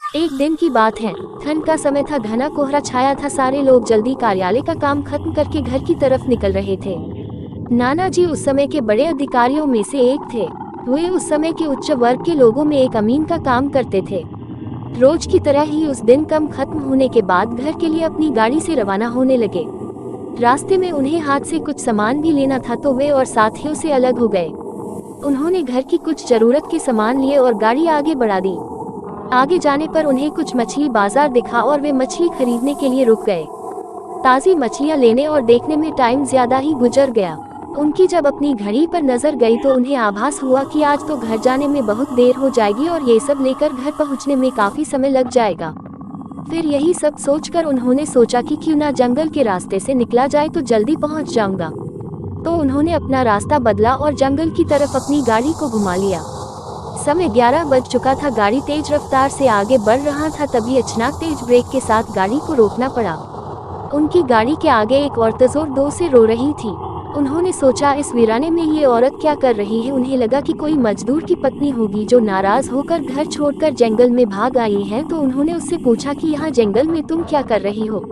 एक दिन की बात है। ठंड का समय था, घना कोहरा छाया था। सारे लोग जल्दी कार्यालय का काम खत्म करके घर की तरफ निकल रहे थे। नाना जी उस समय के बड़े अधिकारियों में से एक थे। वे उस समय के उच्च वर्ग के लोगों में एक अमीन का काम करते थे। रोज की तरह ही उस दिन काम खत्म होने के बाद घर के लिए अपनी गाड़ी से रवाना होने लगे। रास्ते में उन्हें हाथ से कुछ सामान भी लेना था, तो वे और साथियों से अलग हो गए। उन्होंने घर की कुछ जरूरत के सामान लिए और गाड़ी आगे बढ़ा दी। आगे जाने पर उन्हें कुछ मछली बाजार दिखा और वे मछली खरीदने के लिए रुक गए। ताज़ी मछलियां लेने और देखने में टाइम ज्यादा ही गुजर गया। उनकी जब अपनी घड़ी पर नजर गई तो उन्हें आभास हुआ कि आज तो घर जाने में बहुत देर हो जाएगी और ये सब लेकर घर पहुंचने में काफी समय लग जाएगा। फिर यही सब सोचकर उन्होंने सोचा कि क्यों ना जंगल के रास्ते से निकला जाए, तो जल्दी पहुंच जाऊंगा। तो उन्होंने अपना रास्ता बदला और जंगल की तरफ अपनी गाड़ी को घुमा लिया। समय 11 बज चुका था। गाड़ी तेज रफ्तार से आगे बढ़ रहा था, तभी अचानक तेज ब्रेक के साथ गाड़ी को रोकना पड़ा। उनकी गाड़ी के आगे एक औरत जोर से रो रही थी। उन्होंने सोचा, इस वीराने में ये औरत क्या कर रही है। उन्हें लगा कि कोई मजदूर की पत्नी होगी जो नाराज होकर घर छोड़कर जंगल में भाग आई है। तो उन्होंने उससे पूछा कि यहाँ जंगल में तुम क्या कर रही हो,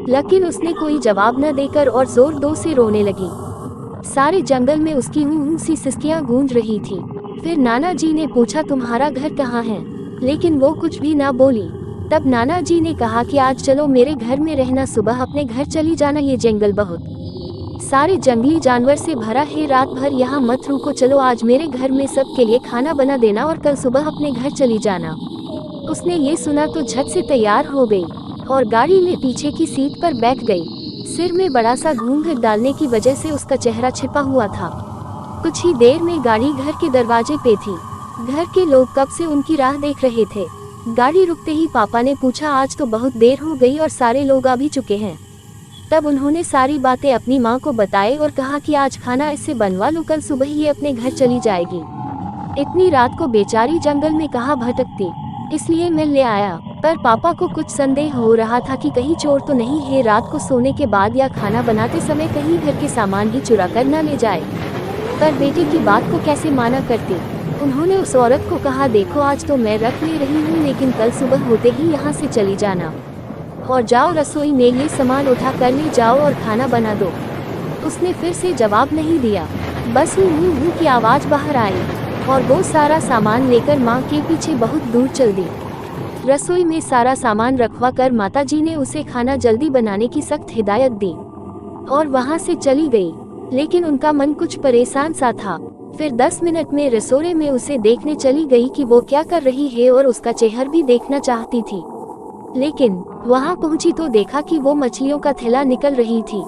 लेकिन उसने कोई जवाब न देकर और जोर से रोने लगी। सारे जंगल में उसकी हूँ सी सिसकियाँ गूंज रही थी। फिर नाना जी ने पूछा, तुम्हारा घर कहाँ है, लेकिन वो कुछ भी ना बोली। तब नाना जी ने कहा कि आज चलो मेरे घर में रहना, सुबह अपने घर चली जाना, ये जंगल बहुत सारे जंगली जानवर से भरा है, रात भर यहाँ मत रुको, चलो आज मेरे घर में सबके लिए खाना बना देना और कल सुबह अपने घर चली जाना। उसने ये सुना तो झट से तैयार हो गई और गाड़ी में पीछे की सीट पर बैठ गई। सिर में बड़ा सा घूंघट डालने की वजह से उसका चेहरा छिपा हुआ था। कुछ ही देर में गाड़ी घर के दरवाजे पे थी। घर के लोग कब से उनकी राह देख रहे थे। गाड़ी रुकते ही पापा ने पूछा, आज तो बहुत देर हो गई और सारे लोग आ भी चुके हैं। तब उन्होंने सारी बातें अपनी माँ को बताई और कहा कि आज खाना इससे बनवा लो, कल सुबह ये अपने घर चली जाएगी। इतनी रात को बेचारी जंगल में कहाँ भटकती, इसलिए मैं ले आया। पर पापा को कुछ संदेह हो रहा था कि कहीं चोर तो नहीं है, रात को सोने के बाद या खाना बनाते समय कहीं घर के सामान ही चुरा कर न ले जाए। पर बेटे की बात को कैसे माना करती। उन्होंने उस औरत को कहा, देखो आज तो मैं रख ले रही हूँ, लेकिन कल सुबह होते ही यहाँ से चली जाना और जाओ रसोई में ये सामान उठा कर ले जाओ और खाना बना दो। उसने फिर से जवाब नहीं दिया, बस हूँ की आवाज़ बाहर आई और वो सारा सामान लेकर माँ के पीछे बहुत दूर चल दी। रसोई में सारा सामान रखवा कर माताजी ने उसे खाना जल्दी बनाने की सख्त हिदायत दी और वहाँ से चली गई। लेकिन उनका मन कुछ परेशान सा था। फिर 10 मिनट में रसोई में उसे देखने चली गई कि वो क्या कर रही है और उसका चेहरा भी देखना चाहती थी। लेकिन वहां पहुंची तो देखा कि वो मछलियों का थैला निकल रही थी।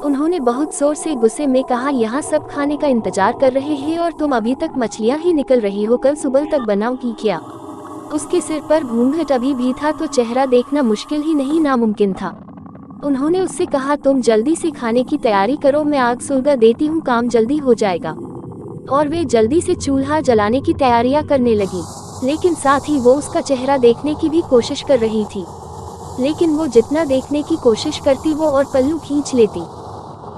उन्होंने बहुत जोर से गुस्से में कहा, यहाँ सब खाने का इंतजार कर रहे हैं और तुम अभी तक मछलियाँ ही निकल रही हो, कल सुबह तक बनाओगी क्या। उसके सिर पर घूंघट अभी भी था तो चेहरा देखना मुश्किल ही नहीं नामुमकिन था। उन्होंने उससे कहा, तुम जल्दी से खाने की तैयारी करो, मैं आग सुलगा देती हूँ, काम जल्दी हो जाएगा। और वे जल्दी से चूल्हा जलाने की तैयारियां करने लगी। लेकिन साथ ही वो उसका चेहरा देखने की भी कोशिश कर रही थी। लेकिन वो जितना देखने की कोशिश करती वो और पल्लू खींच लेती।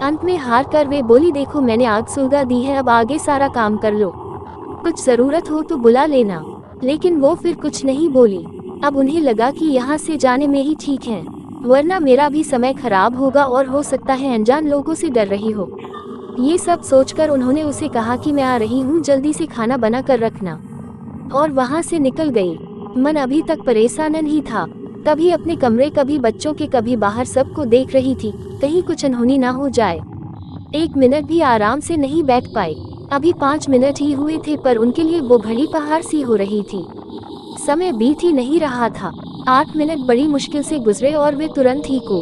अंत में हार कर वे बोली, देखो मैंने आग सुलगा दी है, अब आगे सारा काम कर लो, कुछ जरूरत हो तो बुला लेना। लेकिन वो फिर कुछ नहीं बोली। अब उन्हें लगा कि यहाँ से जाने में ही ठीक है, वरना मेरा भी समय खराब होगा और हो सकता है अनजान लोगों से डर रही हो। ये सब सोचकर उन्होंने उसे कहा कि मैं आ रही हूँ, जल्दी से खाना बना कर रखना, और वहाँ से निकल गई। मन अभी तक परेशान नहीं था। कभी अपने कमरे, कभी बच्चों के, कभी बाहर, सबको देख रही थी, कहीं कुछ अनहोनी ना हो जाए। 1 मिनट भी आराम से नहीं बैठ पाई। अभी 5 मिनट ही हुए थे पर उनके लिए वो घड़ी पहाड़ सी हो रही थी। समय बीत ही नहीं रहा था। 8 मिनट बड़ी मुश्किल से गुजरे और वे तुरंत ही को